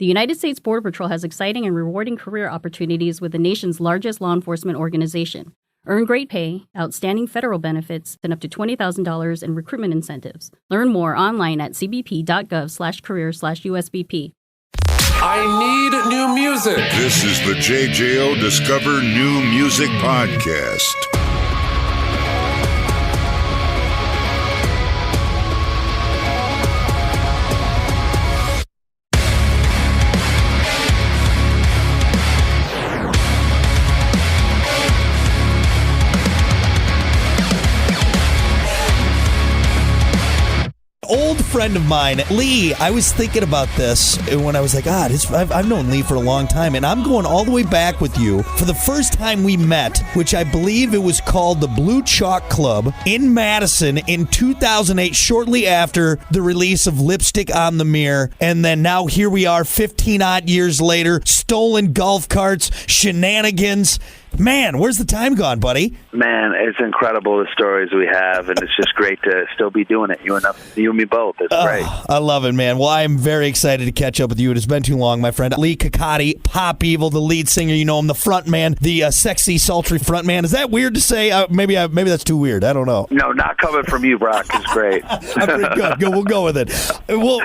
The United States Border Patrol has exciting and rewarding career opportunities with the nation's largest law enforcement organization. Earn great pay, outstanding federal benefits, and up to $20,000 in recruitment incentives. Learn more online at cbp.gov/career/USBP. I need new music. This is the JJO Discover New Music Podcast. Old friend of mine, Leigh, I was thinking about this when I was like, I've known Leigh for a long time, and I'm going all the way back with you for the first time we met, which I believe it was called the Blue Chalk Club in Madison in 2008, shortly after the release of Lipstick on the Mirror. And then now here we are 15-odd years later, stolen golf carts, shenanigans. Man, where's the time gone, buddy? Man, it's incredible the stories we have, and it's just great to still be doing it. You and me both. It's great. I love it, man. Well, I am very excited to catch up with you. It has been too long, my friend. Leigh Kakaty, Pop Evil, the lead singer. You know him, the front man, the sexy, sultry front man. Is that weird to say? Maybe that's too weird. I don't know. No, not coming from you, Brock. It's great. Pretty good. We'll go with it. Well,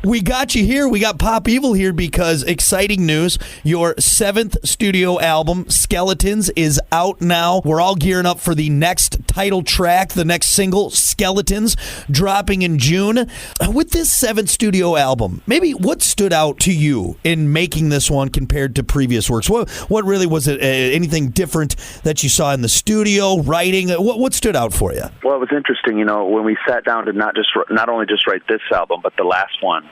we got you here. We got Pop Evil here because exciting news. Your 7th studio album, Skeletons, is out now. We're all gearing up for the next title track, the next single, Skeletons, dropping in June. With this 7th studio album, maybe what stood out to you in making this one compared to previous works? What really was it? Anything different that you saw in the studio, writing? What stood out for you? Well, it was interesting, when we sat down to not only just write this album, but the last one.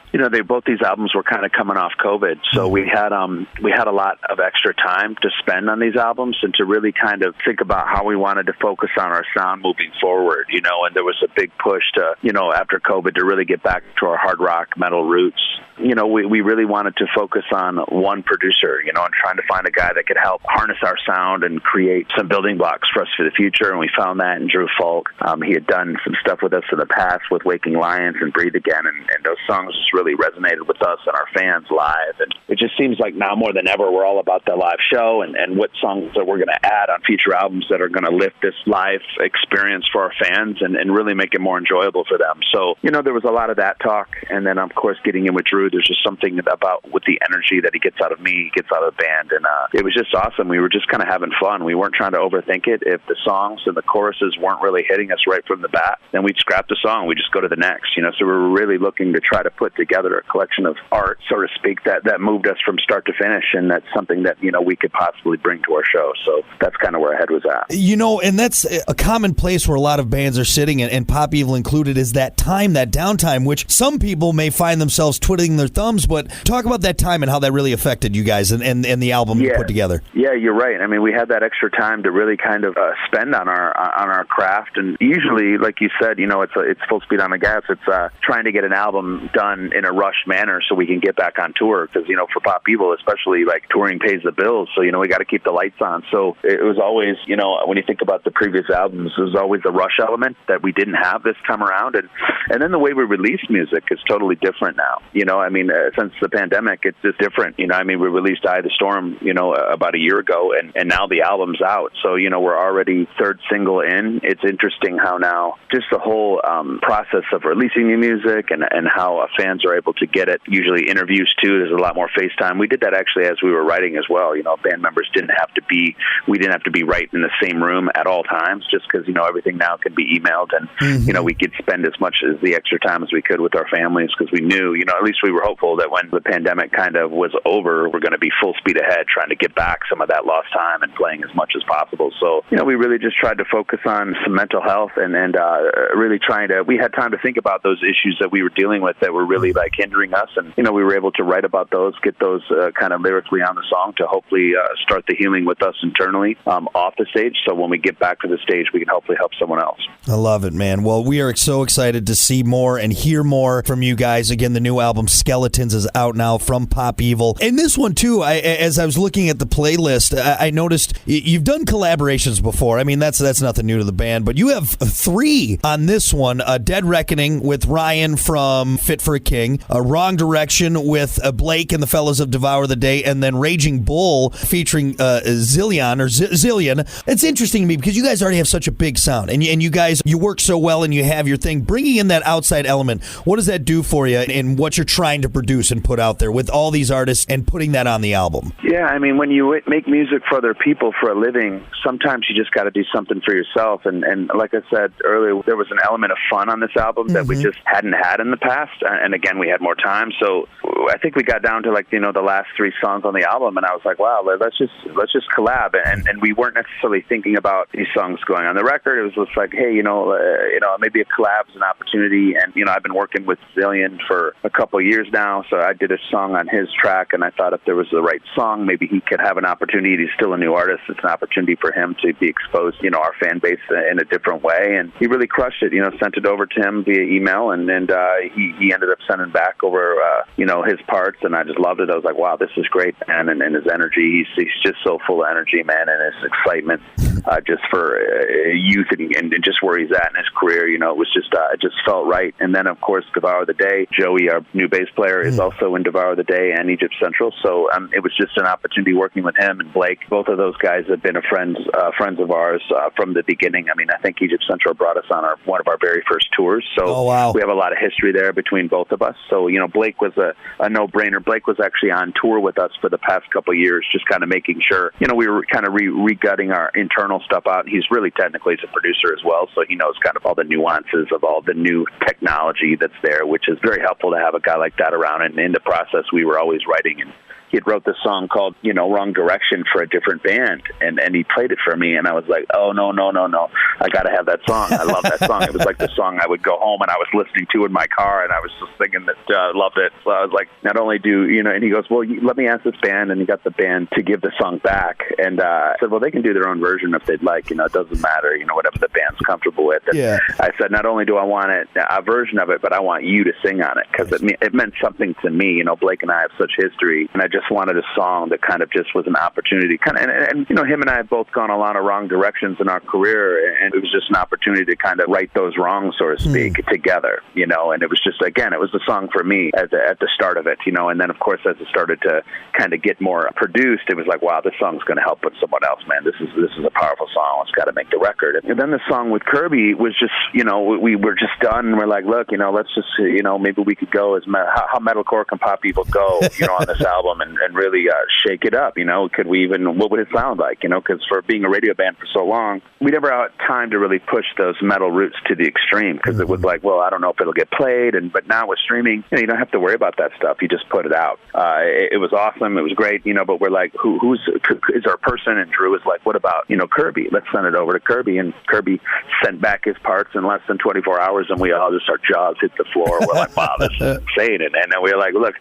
Both these albums were kind of coming off COVID, so we had a lot of extra time to spend on these albums and to really kind of think about how we wanted to focus on our sound moving forward, and there was a big push to, after COVID to really get back to our hard rock metal roots. We really wanted to focus on one producer, and trying to find a guy that could help harness our sound and create some building blocks for us for the future, and we found that in Drew Falk. He had done some stuff with us in the past with Waking Lions and Breathe Again, and those songs just really resonated with us and our fans live, and it just seems like now more than ever we're all about the live show and what songs that we're going to add on future albums that are going to lift this live experience for our fans and really make it more enjoyable for them. So, there was a lot of that talk, and then of course getting in with Drew, there's just something about with the energy that he gets out of me, he gets out of the band, and it was just awesome. We were just kind of having fun. We weren't trying to overthink it. If the songs and the choruses weren't really hitting us right from the bat, then we'd scrap the song. We just go to the next, so we were really looking to try to put together a collection of art, so to speak, that moved us from start to finish, and that's something that, we could possibly bring to our show. So that's kind of where our head was at. And that's a common place where a lot of bands are sitting, and Pop Evil included, is that time, that downtime, which some people may find themselves twiddling their thumbs, but talk about that time and how that really affected you guys and the album you put together. Yeah, you're right. I mean, we had that extra time to really kind of spend on our craft, and usually, like you said, it's full speed on the gas. It's trying to get an album done in a rushed manner so we can get back on tour, because, for Pop Evil, especially, like, touring pays the bills, so, we got to keep the lights on. So it was always, when you think about the previous albums, there was always a rush element that we didn't have this time around, and then the way we release music is totally different now. Since the pandemic, it's just different. We released Eye of the Storm, about a year ago, and now the album's out. So, we're already 3rd single in. It's interesting how now just the whole process of releasing new music and how fans are able to get it. Usually interviews too. There's a lot more FaceTime. We did that actually as we were writing as well. Band members we didn't have to be right in the same room at all times, just because, everything now can be emailed, and, we could spend as much as the extra time as we could with our families, because we knew, at least we were hopeful that when the pandemic kind of was over, we're going to be full speed ahead trying to get back some of that lost time and playing as much as possible. So, we really just tried to focus on some mental health and really we had time to think about those issues that we were dealing with that were really like hindering us, and, we were able to write about those, get those kind of lyrically on the song to hopefully start the healing with us us internally off the stage. So when we get back to the stage, we can hopefully help someone else. I love it, man. Well, we are so excited to see more and hear more from you guys. Again, the new album Skeletons is out now from Pop Evil. And this one, too, as I was looking at the playlist, I noticed you've done collaborations before. I mean, that's nothing new to the band, but you have 3 on this one. Dead Reckoning with Ryan from Fit for a King, Wrong Direction with Blake and the fellas of Devour the Day, and then Raging Bull featuring Zillion. It's interesting to me because you guys already have such a big sound, and you guys, you work so well and you have your thing. Bringing in that outside element, what does that do for you in what you're trying to produce and put out there with all these artists and putting that on the album? Yeah, I mean, when you make music for other people for a living, sometimes you just got to do something for yourself. And like I said earlier, there was an element of fun on this album that we just hadn't had in the past. And again, we had more time. So I think we got down to the last 3 songs on the album, and I was like, wow, let's just collab. And we weren't necessarily thinking about these songs going on the record. It was just like, hey, maybe a collab is an opportunity. And I've been working with Zillion for a couple of years now, so I did a song on his track, and I thought if there was the right song, maybe he could have an opportunity. He's still a new artist. It's an opportunity for him to be exposed, our fan base in a different way. And he really crushed it. Sent it over to him via email, and he ended up sending back over his parts, and I just loved it. I was like, wow, this is great, man. And his energy, he's just so full of energy, man, and his excitement just for youth and just where he's at in his career. It was just it just felt right. And then of course Devour the Day, Joey, our new bass player, is also in Devour the Day and Egypt Central. So it was just an opportunity working with him and Blake. Both of those guys have been friends of ours from the beginning. I mean, I think Egypt Central brought us on one of our very first tours. So we have a lot of history there between both of us. So Blake was a no-brainer. Blake was actually on tour with us for the past couple of years, just kind of making sure we were kind of re-gutting our internal stuff out. He's really technically a producer as well, so he knows kind of all the nuances of all the new technology that's there, which is very helpful to have a guy like that around. And in the process, we were always writing, and he had wrote this song called, Wrong Direction for a different band, and he played it for me, and I was like, oh, no, I got to have that song. I love that song. It was like the song I would go home and I was listening to in my car, and I was just singing that. I loved it. So I was like, not only and he goes, well, let me ask this band, and he got the band to give the song back, and I said, well, they can do their own version if they'd like, it doesn't matter, whatever the band's comfortable with. And I said, not only do I want a version of it, but I want you to sing on it, because it meant something to me. Blake and I have such history, and I just wanted a song that kind of just was an opportunity. And him and I have both gone a lot of wrong directions in our career, and it was just an opportunity to kind of right those wrongs, so to speak, together, and it was just, again, it was the song for me at the start of it, and then of course as it started to kind of get more produced, it was like, wow, this song's going to help with someone else, man. This is a powerful song. It's got to make the record. And then the song with Kirby was just, we were just done, and we're like, look, let's just, maybe we could go as how metalcore can Pop Evil go, on this album, and really shake it up, could we even, what would it sound like, because for being a radio band for so long, we never had time to really push those metal roots to the extreme, because it was like, well, I don't know if it'll get played, but now with streaming, you don't have to worry about that stuff. You just put it out. It was awesome. It was great, but we're like, is our person? And Drew was like, what about, Kirby? Let's send it over to Kirby. And Kirby sent back his parts in less than 24 hours, and we all just, our jaws hit the floor. We're like, wow, this is insane. And then we were like, look,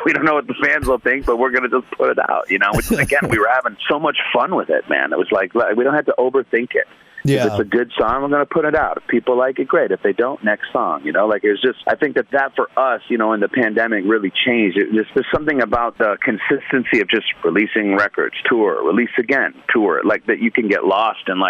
we don't know what the fans will think, but we're going to just put it out, which, again, we were having so much fun with it, man. It was like, we don't have to overthink it. Yeah. If it's a good song, we're going to put it out. If people like it, great. If they don't, next song. It was just, I think that for us, in the pandemic really changed. There's something about the consistency of just releasing records, tour, release again, tour, like that you can get lost in,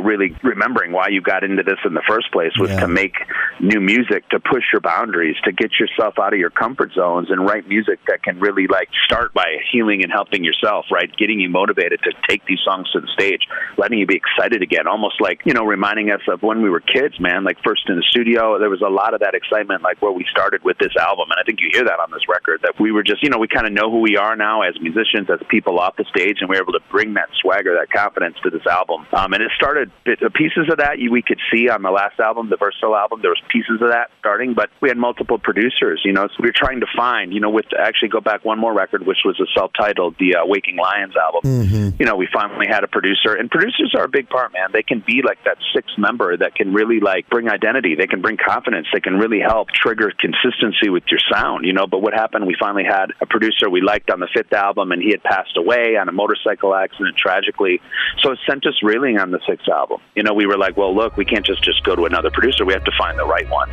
really remembering why you got into this in the first place was to make new music, to push your boundaries, to get yourself out of your comfort zones and write music that can really start by healing and helping yourself, right? Getting you motivated to take these songs to the stage, letting you be excited again, almost like, reminding us of when we were kids, man, first in the studio. There was a lot of that excitement, where we started with this album. And I think you hear that on this record, that we were just, we kind of know who we are now as musicians, as people off the stage, and we were able to bring that swagger, that confidence to this album. And it started, pieces of that we could see on the last album, the Versatile album. There was pieces of that starting, but we had multiple producers, so we were trying to find, with actually go back one more record, which was a self-titled, the Waking Lions album. We finally had a producer, and producers are a big part, man. They can can be like that sixth member that can really like bring identity. They can bring confidence. They can really help trigger consistency with your sound, But what happened, we finally had a producer we liked on the fifth album, and he had passed away on a motorcycle accident, tragically. So it sent us reeling on the sixth album. We were like, well, look, we can't just go to another producer. We have to find the right one.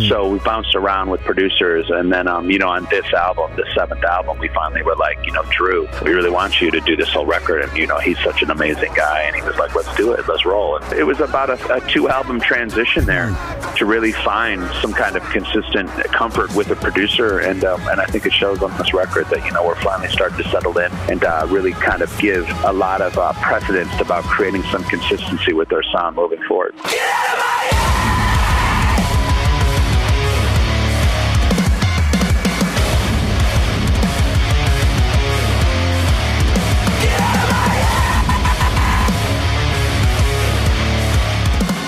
So we bounced around with producers, and then, on this album, the seventh album, we finally were like, Drew, we really want you to do this whole record, and, he's such an amazing guy, and he was like, let's do it, let's roll. And it was about a two-album transition there to really find some kind of consistent comfort with a producer, and I think it shows on this record that, we're finally starting to settle in and really kind of give a lot of precedence about creating some consistency with our sound moving forward.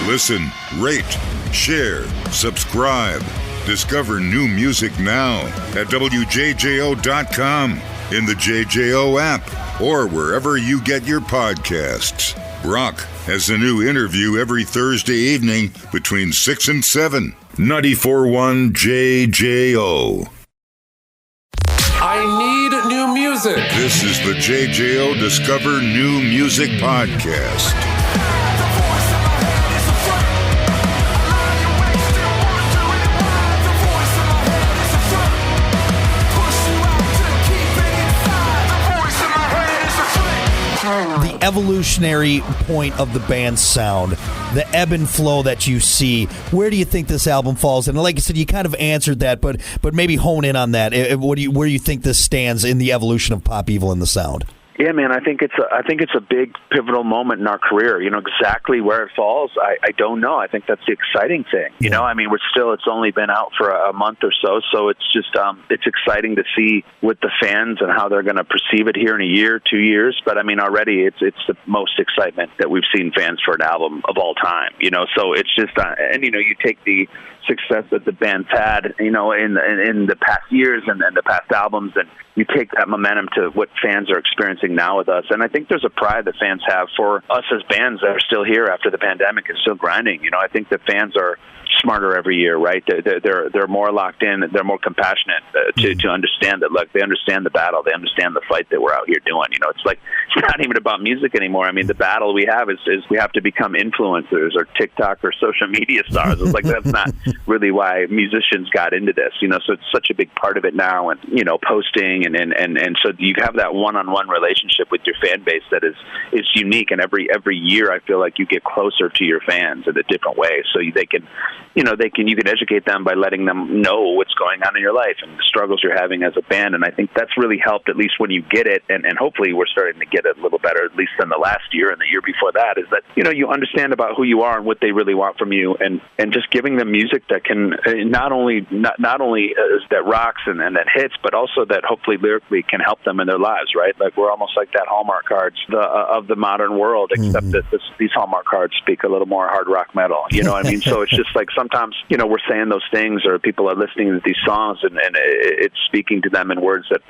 Listen, rate, share, subscribe. Discover new music now at WJJO.com, in the JJO app, or wherever you get your podcasts. Brock has a new interview every Thursday evening between 6 and 7. 94.1 JJO. I need new music. This is the JJO Discover New Music Podcast. The evolutionary point of the band's sound, the ebb and flow that you see, where do you think this album falls? And like I said, you kind of answered that, but maybe hone in on that. Where do you think this stands in the evolution of Pop Evil and the sound? Yeah, man, I think it's a big pivotal moment in our career. Exactly where it falls, I don't know. I think that's the exciting thing. It's only been out for a month or so it's just it's exciting to see with the fans and how they're going to perceive it here in a year, 2 years. But already it's the most excitement that we've seen fans for an album of all time. So it's just you take the success that the band's had, in the past years and the past albums, and you take that momentum to what fans are experiencing now with us. And I think there's a pride that fans have for us as bands that are still here after the pandemic and still grinding. I think the fans are smarter every year, right? They're more locked in, they're more compassionate to understand that. Look, they understand the battle, they understand the fight that we're out here doing. It's not even about music anymore. The battle we have is we have to become influencers or TikTok or social media stars. It's like that's not really why musicians got into this. So it's such a big part of it now, and posting and so you have that one-on-one relationship with your fan base that is unique. And every year, I feel like you get closer to your fans in a different way, so you can educate them by letting them know what's going on in your life and the struggles you're having as a band. And I think that's really helped, at least when you get it, and hopefully we're starting to get it a little better, at least than the last year and the year before that, is that, you understand about who you are and what they really want from you, and just giving them music that can not only that rocks and that hits, but also that hopefully lyrically can help them in their lives, right? Like we're almost like that Hallmark cards of the modern world, except that these Hallmark cards speak a little more hard rock metal. So it's just like sometimes, we're saying those things, or people are listening to these songs, and it's speaking to them in words that,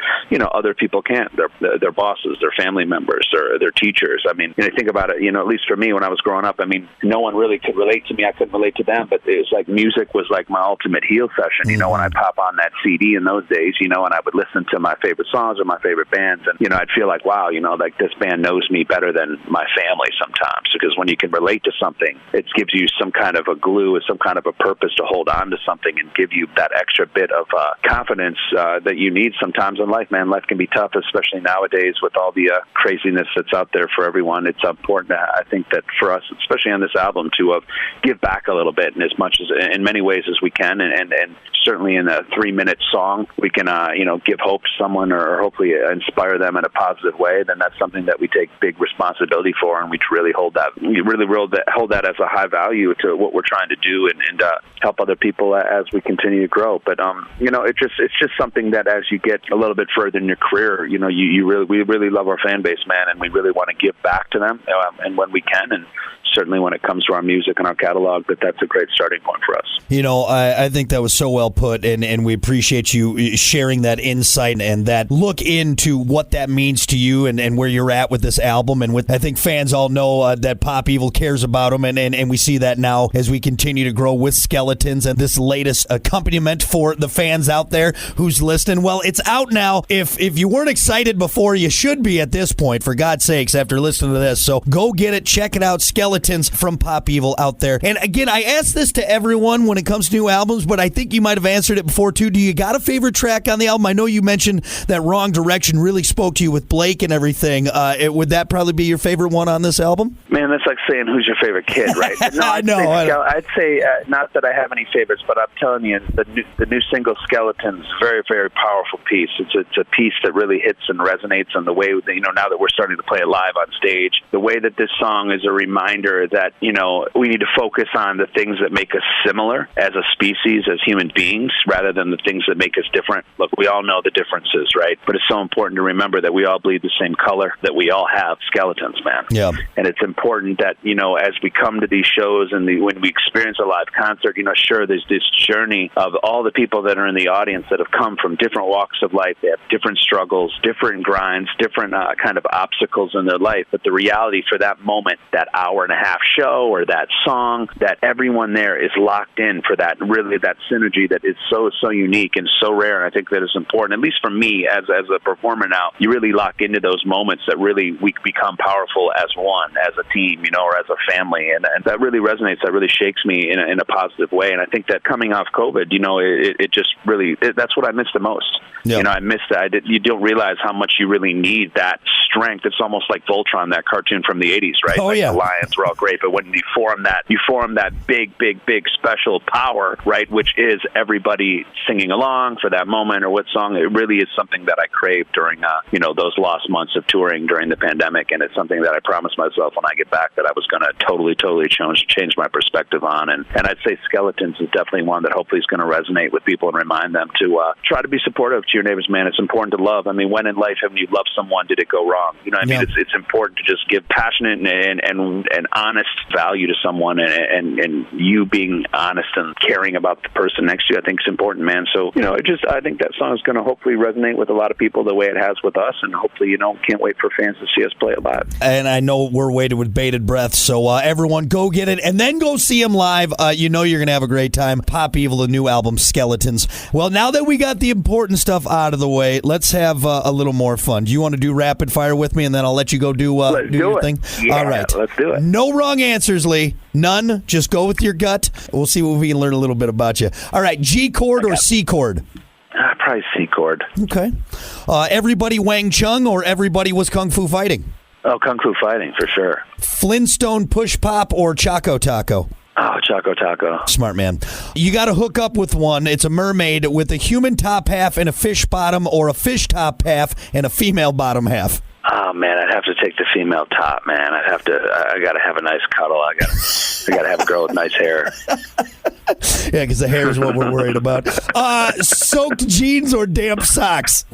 other people can't. Their bosses, their family members, or their teachers. Think about it, at least for me when I was growing up, no one really could relate to me. I couldn't relate to them, but it was like music was like my ultimate heal session. When I pop on that CD in those days, and I would listen to my favorite songs or my favorite bands, and, I'd feel like, wow, like this band knows me better than my family sometimes, because when you can relate to something, it gives you some kind of a glue, some kind of a purpose to hold on to something and give you that extra bit of confidence that you need sometimes in life, man. Life can be tough, especially nowadays with all the craziness that's out there for everyone. It's important, I think, that for us, especially on this album, to give back a little bit, in as much as, in many ways as we can, and certainly in a 3-minute song, we can, give hope to someone or hopefully inspire them in a positive way. Then that's something that we take big responsibility for, and we really hold that as a high value to what we're trying to do, and help other people as we continue to grow. But it's just something that as you get a little bit further in your career, we really love our fan base, man, and we really want to give back to them, and when we can. And certainly when it comes to our music and our catalog, that's a great starting point for us. I think that was so well put, and we appreciate you sharing that insight and that look into what that means to you and where you're at with this album. And I think fans all know that Pop Evil cares about them, and we see that now as we continue to grow with Skeletons and this latest accompaniment for the fans out there who's listening. Well, it's out now. If you weren't excited before, you should be at this point, for God's sakes, after listening to this. So go get it. Check it out. Skeletons from Pop Evil out there. And again, I ask this to everyone when it comes to new albums, but I think you might have answered it before too. Do you got a favorite track on the album? I know you mentioned that Wrong Direction really spoke to you with Blake and everything. Would that probably be your favorite one on this album? Man, that's like saying who's your favorite kid, right? No, I'd say not that I have any favorites, but I'm telling you, the new single Skeletons, very, very powerful piece. It's a piece that really hits and resonates on the way, now that we're starting to play it live on stage, the way that this song is a reminder that, we need to focus on the things that make us similar as a species, as human beings, rather than the things that make us different. Look, we all know the differences, right? But it's so important to remember that we all bleed the same color, that we all have skeletons, man. Yeah. And it's important that, as we come to these shows and when we experience a live concert, sure, there's this journey of all the people that are in the audience that have come from different walks of life. They have different struggles, different grinds, different kind of obstacles in their life. But the reality for that moment, that hour-and-a-half show or that song, that everyone there is locked in for that, really that synergy that is so unique and so rare. And I think that it's important, at least for me as a performer now, you really lock into those moments that really we become powerful as one, as a team, or as a family. And that really resonates. That really shakes me in a positive way. And I think that coming off COVID, it just really, that's what I miss the most. Yeah. I miss that. You don't realize how much you really need that strength. It's almost like Voltron, that cartoon from the 80s, right? Oh, yeah. The Lions were all great, but when you form that big special power, right, which is everybody singing along for that moment or what song, it really is something that I craved during, those lost months of touring during the pandemic, and it's something that I promised myself when I get back that I was going to totally change my perspective on, and I'd say Skeletons is definitely one that hopefully is going to resonate with people and remind them to try to be supportive to your neighbors, man. It's important to love. I mean, when in life have you loved someone, did it go wrong? I mean, it's important to just give passionate and honest value to someone, and you being honest and caring about the person next to you, I think is important, man. So, I think that song is going to hopefully resonate with a lot of people the way it has with us, and hopefully, can't wait for fans to see us play it live. And I know we're waiting with bated breath, so everyone go get it, and then go see them live. You're going to have a great time. Pop Evil, the new album, Skeletons. Well, now that we got the important stuff out of the way, let's have a little more fun. Do you want to do rapid fire with me, and then I'll let you go do your thing? Yeah, all right. Let's do it. No wrong answers, Leigh. None. Just go with your gut. We'll see what we can learn a little bit about you. All right, G chord or C chord? Probably C chord. Okay. Everybody Wang Chung or Everybody Was Kung Fu Fighting? Oh, Kung Fu Fighting, for sure. Flintstone Push Pop or Choco Taco? Oh, Choco Taco. Smart man. You got to hook up with one. It's a mermaid with a human top half and a fish bottom, or a fish top half and a female bottom half. Oh man, I'd have to take the female top, man. I got to have a nice cuddle. I got to have a girl with nice hair. Yeah, because the hair is what we're worried about. Soaked jeans or damp socks?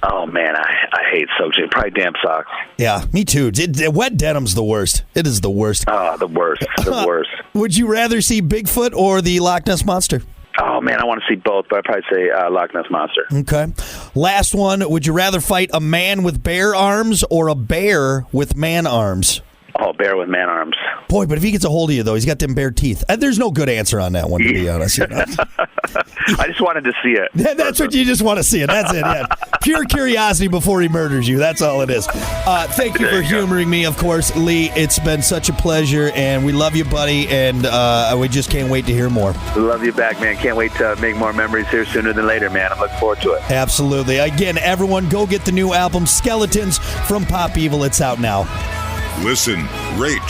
Oh man, I hate soaked jeans. Probably damp socks. Yeah, me too. Wet denim's the worst. It is the worst. Oh, the worst. The worst. Would you rather see Bigfoot or the Loch Ness Monster? Oh, man, I want to see both, but I'd probably say Loch Ness Monster. Okay. Last one. Would you rather fight a man with bear arms or a bear with man arms? Oh, bear with man arms. Boy, but if he gets a hold of you, though, he's got them bare teeth. There's no good answer on that one, to be honest. I just wanted to see it. That's what you just want to see it. That's it, yeah. Pure curiosity before he murders you. That's all it is. Thank you for humoring me, of course, Leigh. It's been such a pleasure, and we love you, buddy, and we just can't wait to hear more. Love you back, man. Can't wait to make more memories here sooner than later, man. I'm looking forward to it. Absolutely. Again, everyone, go get the new album, Skeletons from Pop Evil. It's out now. Listen, rate,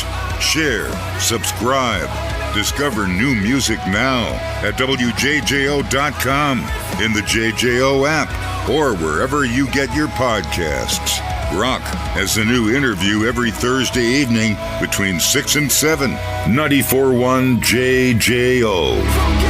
share, subscribe. Discover new music now at WJJO.com, in the JJO app, or wherever you get your podcasts. Rock has a new interview every Thursday evening between 6 and 7. 94.1 JJO.